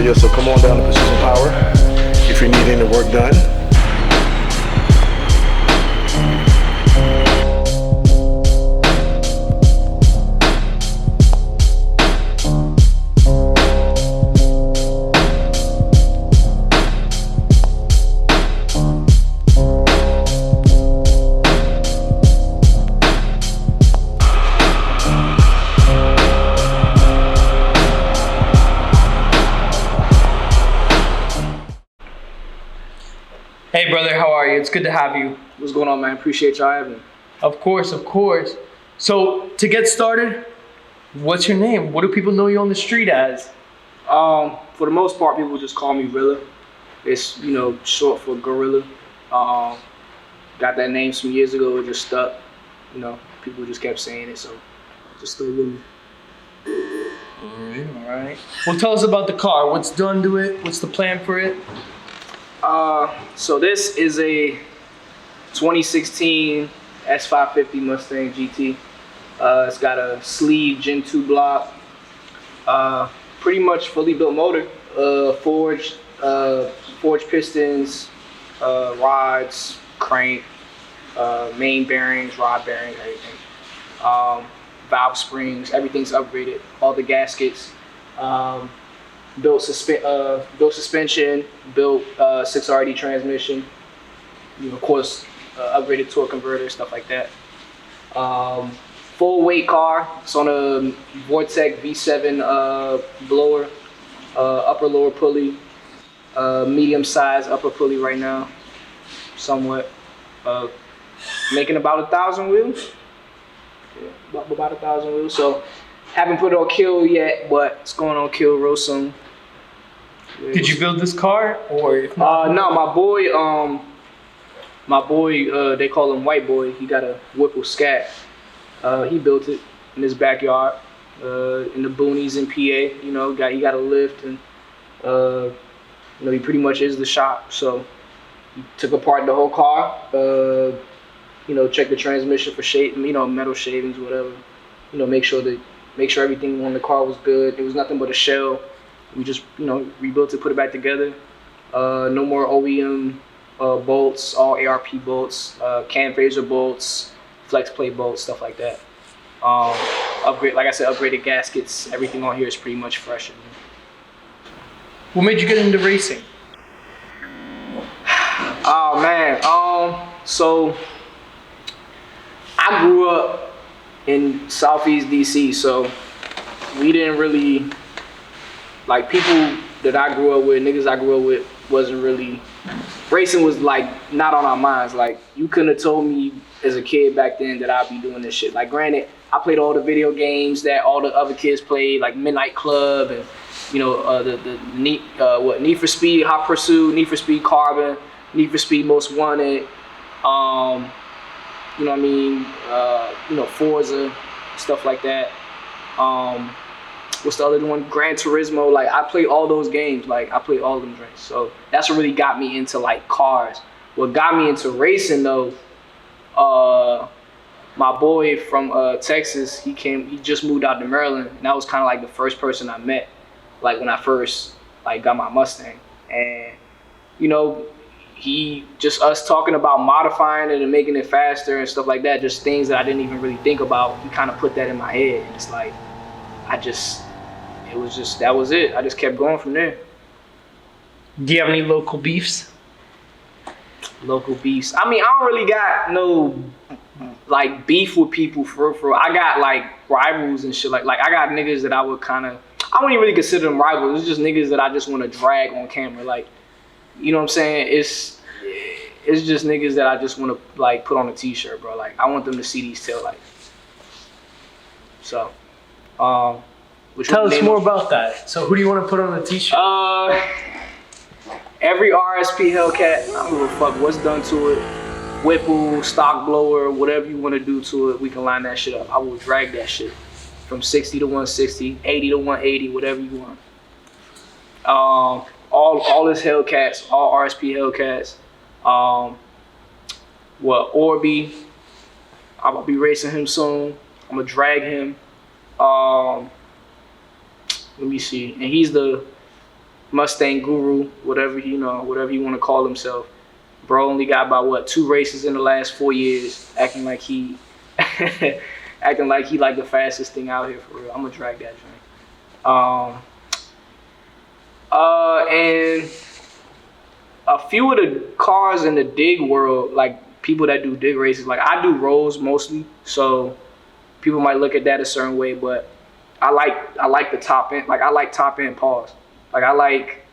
you, so come on down to Precision Power if you're needing the work done. Hey brother, how are you? It's good to have you. What's going on, man? Appreciate y'all having me. Of course. So to get started, what's your name? What do people know you on the street as? For the most part, people just call me Rilla. It's, short for Gorilla. Got that name some years ago. It just stuck. People just kept saying it, so just stuck with me. All right. Well, tell us about the car. What's done to it? What's the plan for it? So this is a 2016 S550 Mustang GT. It's got a sleeve Gen 2 block, pretty much fully built motor, forged pistons, rods, crank, main bearings, rod bearings, everything. Valve springs, everything's upgraded. All the gaskets. Built suspension, built 6RD transmission, of course, upgraded torque converter, stuff like that. Full weight car. It's on a Vortec V7 blower, upper lower pulley, medium size upper pulley right now, somewhat. Making about 1,000 wheels. Yeah, about 1,000 wheels. So haven't put it on kill yet, but it's going on kill real soon. Did you build this car, or if not? No, my boy, they call him White Boy. He got a Whipple Scat. He built it in his backyard, in the boonies in PA. He got a lift, and he pretty much is the shop. So he took apart the whole car. Checked the transmission for metal shavings, whatever. Make sure everything on the car was good. It was nothing but a shell. We just, rebuilt it, put it back together. No more OEM bolts, all ARP bolts, cam phaser bolts, flex plate bolts, stuff like that. Upgraded gaskets. Everything on here is pretty much fresh. What made you get into racing? Oh man, so I grew up in Southeast DC, so we didn't really, people that I grew up with, niggas I grew up with, wasn't really, racing was not on our minds. You couldn't have told me as a kid back then that I'd be doing this shit. Granted, I played all the video games that all the other kids played, like Midnight Club and Need for Speed Hot Pursuit, Need for Speed Carbon, Need for Speed Most Wanted, Forza, stuff like that. What's the other one? Gran Turismo. I played all those games. I played all of them drinks. So that's what really got me into cars. What got me into racing though, my boy from Texas, he just moved out to Maryland, and that was kind of the first person I met, when I first got my Mustang. And he just us talking about modifying it and making it faster and stuff like that, just things that I didn't even really think about. He kind of put that in my head, and it's that was it. I just kept going from there. Do you have any local beefs? Local beefs. I don't really got no beef with people for real. I got rivals and shit. I got niggas that I would I wouldn't even really consider them rivals. It's just niggas that I just want to drag on camera. You know what I'm saying? It's just niggas that I just want to put on a t-shirt, bro. I want them to see these taillights. So, tell us more about that. So who do you want to put on a t-shirt? Every RSP Hellcat. I don't give a fuck what's done to it. Whipple, stock blower, whatever you want to do to it, we can line that shit up. I will drag that shit from 60 to 160, 80 to 180, whatever you want. All his Hellcats, all RSP Hellcats. Orby, I'm gonna be racing him soon. I'm gonna drag him. Let me see, and he's the Mustang guru, whatever whatever you want to call himself. Bro only got about what 2 races in the last 4 years, acting like he like the fastest thing out here for real. I'm gonna drag that drink. And a few of the cars in the dig world, like people that do dig races, like I do rolls mostly, so people might look at that a certain way, but I like the top end. Like I like top end pause. Like I like,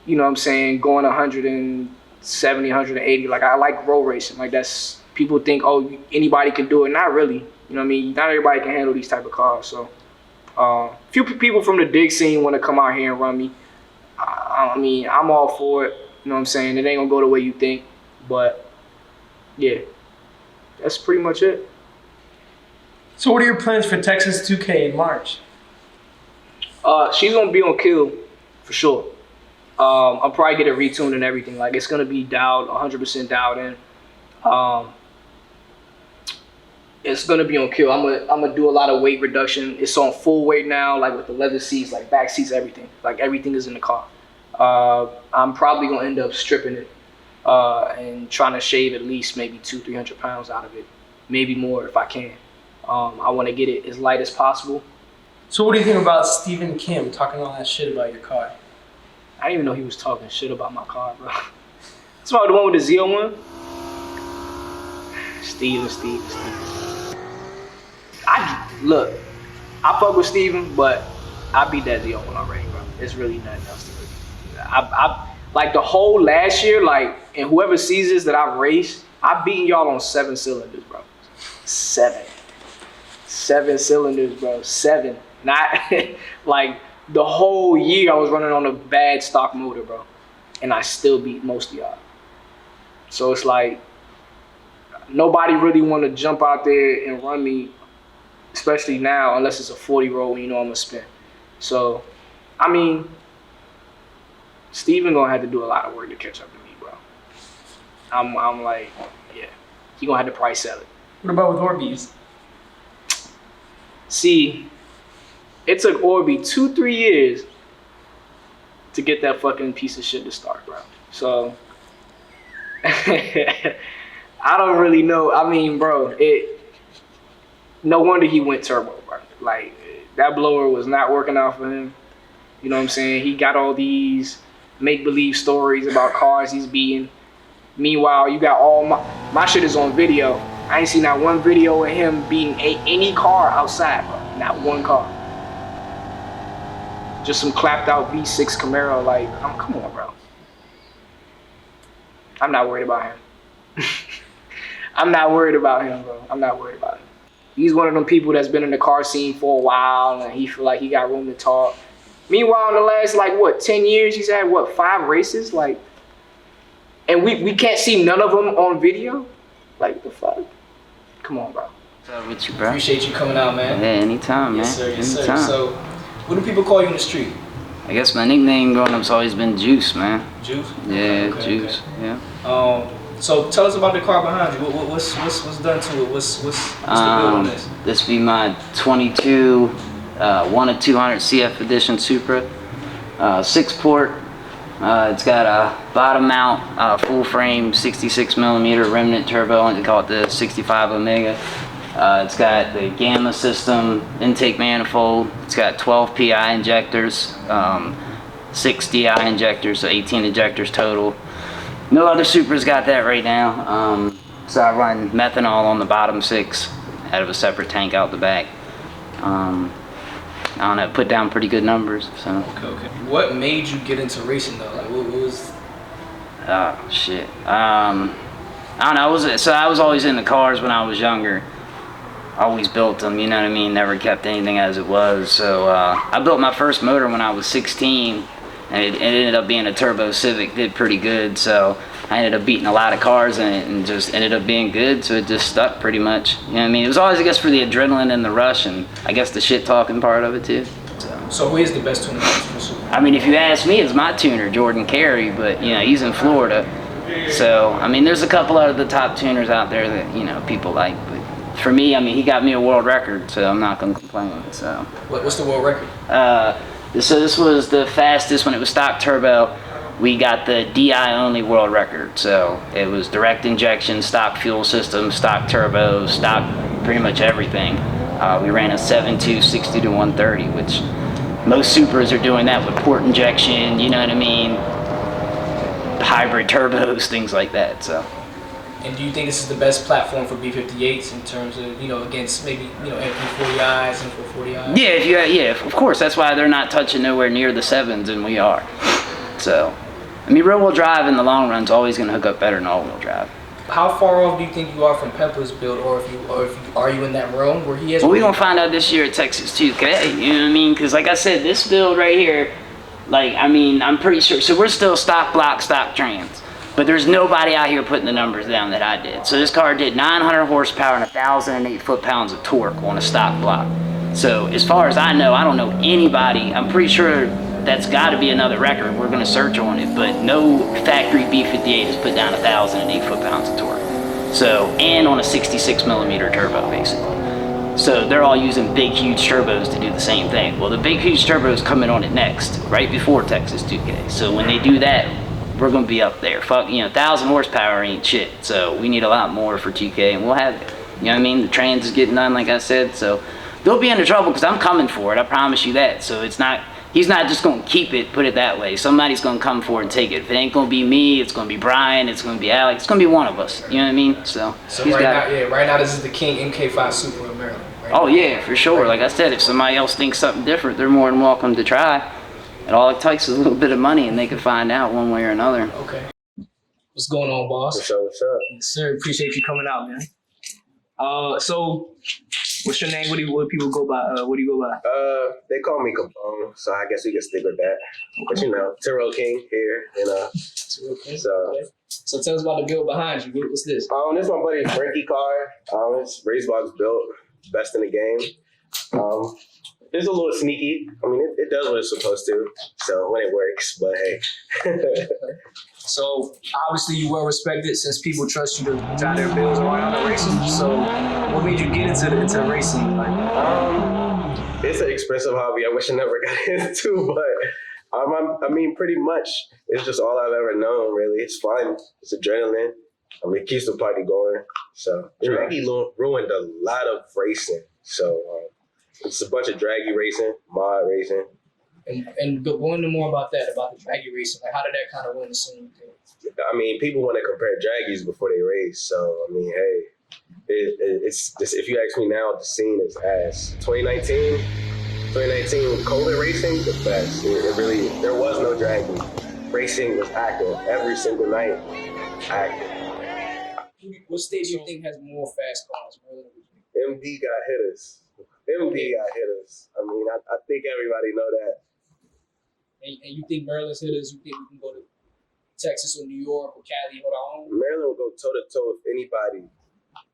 you know what I'm saying, going 170, 180. Like I like roll racing. Like that's, people think, oh, anybody can do it. Not really. You know what I mean? Not everybody can handle these type of cars. So few people from the dig scene want to come out here and run me. I mean, I'm all for it. You know what I'm saying? It ain't gonna go the way you think. But yeah, that's pretty much it. So what are your plans for Texas 2K in March? She's gonna be on kill for sure. I'll probably get it retuned and everything. Like it's gonna be dialed, 100% dialed in. It's gonna be on kill. I'm gonna do a lot of weight reduction. It's on full weight now, like with the leather seats, like back seats, everything. Like everything is in the car. I'm probably gonna end up stripping it and trying to shave at least maybe 200-300 pounds out of it, maybe more if I can. I want to get it as light as possible. So what do you think about Stephen Kim talking all that shit about your car? I didn't even know he was talking shit about my car, bro. It's about the one with the Z01. Steve. Look, I fuck with Steven, but I beat that Z01 already, bro. It's really nothing else to it. I like the whole last year, like, and whoever sees this that I've raced, I've beaten y'all on 7 cylinders, bro. 7 cylinders, bro. 7. Not like the whole year I was running on a bad stock motor, bro. And I still beat most of y'all. So it's like, nobody really want to jump out there and run me, especially now, unless it's a 40 roll and you know I'm going to spin. So, I mean, Steven going to have to do a lot of work to catch up to me, bro. I'm like, yeah, he going to have to price sell it. What about with Orbeez? See, it took Orby 2-3 years to get that fucking piece of shit to start, bro. So, I don't really know. I mean, bro, no wonder he went turbo, bro. Like, that blower was not working out for him. You know what I'm saying? He got all these make-believe stories about cars he's beating. Meanwhile, you got all my shit is on video. I ain't seen not one video of him beating any car outside, bro. Not one car. Just some clapped out V6 Camaro. Like, come on, bro. I'm not worried about him. I'm not worried about him, bro. I'm not worried about him. He's one of them people that's been in the car scene for a while and he feel like he got room to talk. Meanwhile, in the last, like, what, 10 years, he's had, what, 5 races? Like, and we can't see none of them on video? Like, what the fuck? Come on, bro. What's up with you, bro? Appreciate you coming out, man. Yeah, anytime, man. Yes, sir. Yes, anytime. sir. So, what do people call you in the street? I guess my nickname growing up's always been Juice, man. Juice? Yeah, Okay, Juice. okay. Yeah. So tell us about the car behind you. What's done to it? What's the build on this? This be my 22 1 of 200 CF Edition Supra. 6-port. It's got a bottom mount, full frame, 66mm remnant turbo, and they call it the 65 Omega. It's got the Gamma system, intake manifold. It's got 12 PI injectors, 6 DI injectors, so 18 injectors total. No other Supra's got that right now. So I run methanol on the bottom 6 out of a separate tank out the back. I don't know, put down pretty good numbers. So. Okay. What made you get into racing though? Like, what was? Oh shit. I don't know. I was always into cars when I was younger. Always built them. You know what I mean. Never kept anything as it was. So I built my first motor when I was 16, and it ended up being a turbo Civic. Did pretty good. So I ended up beating a lot of cars in it, and just ended up being good. So it just stuck pretty much. You know what I mean. It was always, I guess, for the adrenaline and the rush, and I guess the shit talking part of it too. So who is the best tuner for Supra? I mean, if you ask me, it's my tuner, Jordan Carey, but you know, he's in Florida. So, I mean, there's a couple of the top tuners out there that, you know, people like, but for me, I mean, he got me a world record, so I'm not gonna complain. So What's the world record? So this was the fastest when it was stock turbo. We got the DI only world record. So it was direct injection, stock fuel system, stock turbo, stock pretty much everything. We ran a 7.2 60 to 130, which most Supras are doing that with port injection, you know what I mean? Hybrid turbos, things like that. So. And do you think this is the best platform for B58s in terms of, against maybe, MP40Is, MP40Is? Yeah, of course. That's why they're not touching nowhere near the 7s, and we are. So, I mean, rear-wheel drive in the long run is always going to hook up better than all-wheel drive. How far off do you think you are from Pepper's build, or if you are you in that realm where he has? Well, we're going to find out this year at Texas 2K, you know what I mean? Because like I said, this build right here, I'm pretty sure. So we're still stock block, stock trans. But there's nobody out here putting the numbers down that I did. So this car did 900 horsepower and 1,008 foot-pounds of torque on a stock block. So as far as I know, I don't know anybody. I'm pretty sure that's got to be another record. We're going to search on it. But no factory B58 has put down 1,008 foot-pounds of torque. So, and on a 66 millimeter turbo, basically. So they're all using big, huge turbos to do the same thing. Well, the big, huge turbos coming on it next, right before Texas 2K. So when they do that, we're going to be up there. 1,000 horsepower ain't shit. So we need a lot more for 2K, and we'll have it. You know what I mean? The trans is getting done, like I said. So they'll be into trouble because I'm coming for it. I promise you that. So he's not just going to keep it, put it that way. Somebody's going to come for it and take it. If it ain't going to be me, it's going to be Brian, it's going to be Alex, it's going to be one of us. You know what I mean? So right now this is the King MK5 Super in Maryland. Right oh, yeah, for sure. Like I said, if somebody else thinks something different, they're more than welcome to try. And all it takes is a little bit of money, and they can find out one way or another. Okay. What's going on, boss? What's up? Yes, sir. Appreciate you coming out, man. So, what's your name? What do people go by? What do you go by? They call me Capone, so I guess we can stick with that. Okay. But Tyrell King here, Tyrell King. So tell us about the build behind you. What's this? This is my buddy Frankie car. It's Racebox built, best in the game. It's a little sneaky. I mean, it does what it's supposed to. So when it works, but hey. So obviously you well respected since people trust you to drive their builds around the racing. So what made you get into racing? It's an expensive hobby. I wish I never got into, but I mean, pretty much it's just all I've ever known. Really, it's fun. It's adrenaline. I mean, it keeps the party going. So draggy ruined a lot of racing. So it's a bunch of draggy racing, mod racing. And go into more about that, about the draggy racing. Like, how did that kind of win the scene? I mean, people want to compare draggies before they race. So, I mean, hey, it's just, if you ask me now, the scene is ass. 2019, COVID racing, the best. It really, there was no draggy. Racing was active every single night. Active. What state do you think has more fast cars? MD got hitters. I mean, I think everybody know that. And you think Maryland's hitters, you think we can go to Texas or New York or Cali or our own? Maryland will go toe-to-toe with anybody.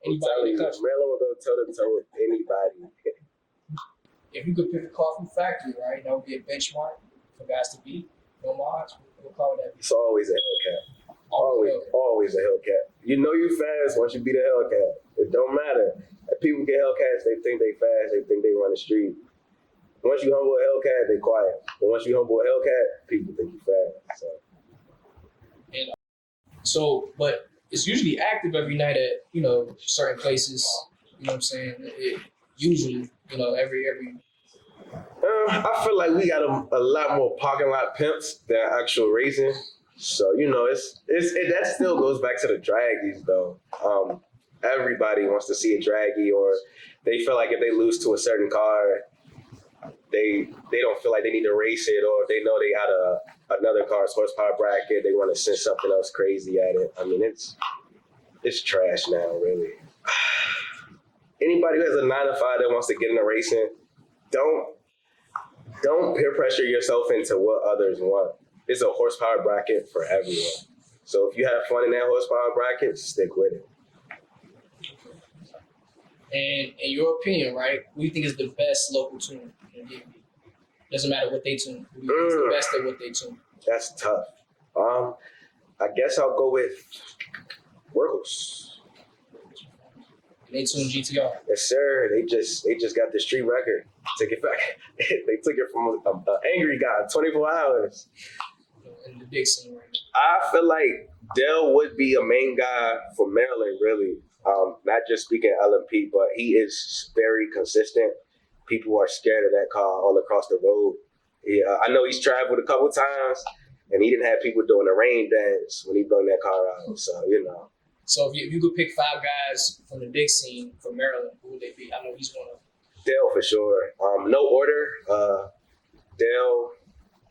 Anybody in the country. Maryland will go toe-to-toe with anybody. If you could pick a car from factory, right, that would be a benchmark for guys to beat. No mods, what car would that be? It's always a Hellcat. Always a Hellcat. You know you fast once you beat a Hellcat. It don't matter. If people get Hellcats, they think they fast, they think they run the street. Once you humble a Hellcat, they quiet. But once you humble a Hellcat, people think you fast. But it's usually active every night at, certain places. You know what I'm saying? Usually, every. I feel like we got a lot more parking lot pimps than actual racing. So, that still goes back to the draggies, though. Everybody wants to see a draggy, or they feel like if they lose to a certain car, they don't feel like they need to race it, or they know they got another car's horsepower bracket, they want to send something else crazy at it. I mean, it's trash now, really. Anybody who has a 9-to-5 that wants to get into racing, don't peer pressure yourself into what others want. It's a horsepower bracket for everyone. So if you have fun in that horsepower bracket, stick with it. And in your opinion, right, who do you think is the best local tuner in DMV? Doesn't matter what they tune. Who do you think is the best at what they tune? That's tough. I guess I'll go with Workhorse. They tuned GTR. Yes, sir. They just got the street record. Took it back. They took it from an angry guy, 24 hours. In the big scene right now. I feel like Dell would be a main guy for Maryland, really. Not just speaking LMP, but he is very consistent. People are scared of that car all across the road. I know he's traveled a couple times, and he didn't have people doing the rain dance when he brought that car out. So, So if you could pick 5 guys from the big scene from Maryland, who would they be? I know he's one of them. Dell for sure. No order. Dell,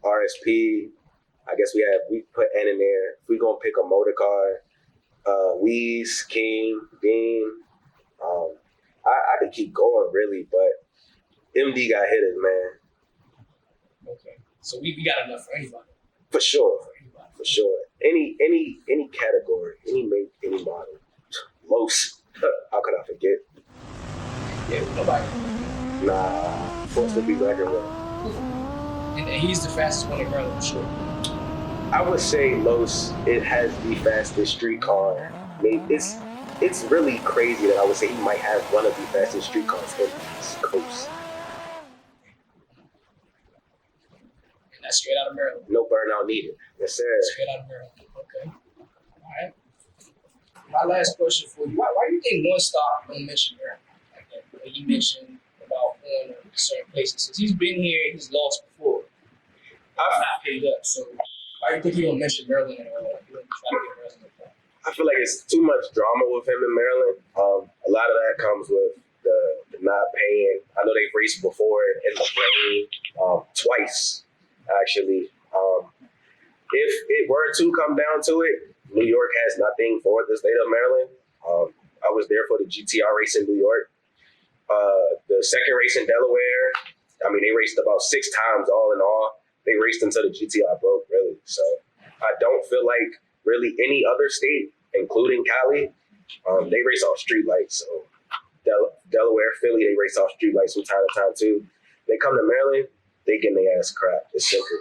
RSP. I guess we put N in there. If we gonna pick a motor car, Weez, King, Beam. I could keep going really, but MD got hitters, man. Okay. So we got enough for anybody. For sure. For sure. Any category, any make, any model. Los. How could I forget? Yeah, nobody. Nah. Forced to be record with. And he's the fastest one in Maryland, for sure. I would say Los, it has the fastest street car. I mean, it's really crazy that I would say he might have one of the fastest street cars in the East Coast. And that's straight out of Maryland. No burnout needed. Yes, sir. Straight out of Maryland. Okay. All right. My last question for you. Why do you think One Stop don't mention Maryland? Like that? He mentioned about going to certain places. Since he's been here, he's lost before. I've not paid up. So why do you think he don't mention Maryland at all? He don't try to get Maryland at all. I feel like it's too much drama with him in Maryland. A lot of that comes with the not paying. I know they've raced before in the rain, twice, actually. If it were to come down to it, New York has nothing for the state of Maryland. I was there for the GTR race in New York. The second race in Delaware, I mean, they raced about 6 times all in all. They raced until the GTR broke, really. So I don't feel like really any other state, including Cali, they race off street lights. So Delaware, Philly, they race off street lights from time to time too. They come to Maryland, they get their ass crap. It's simple.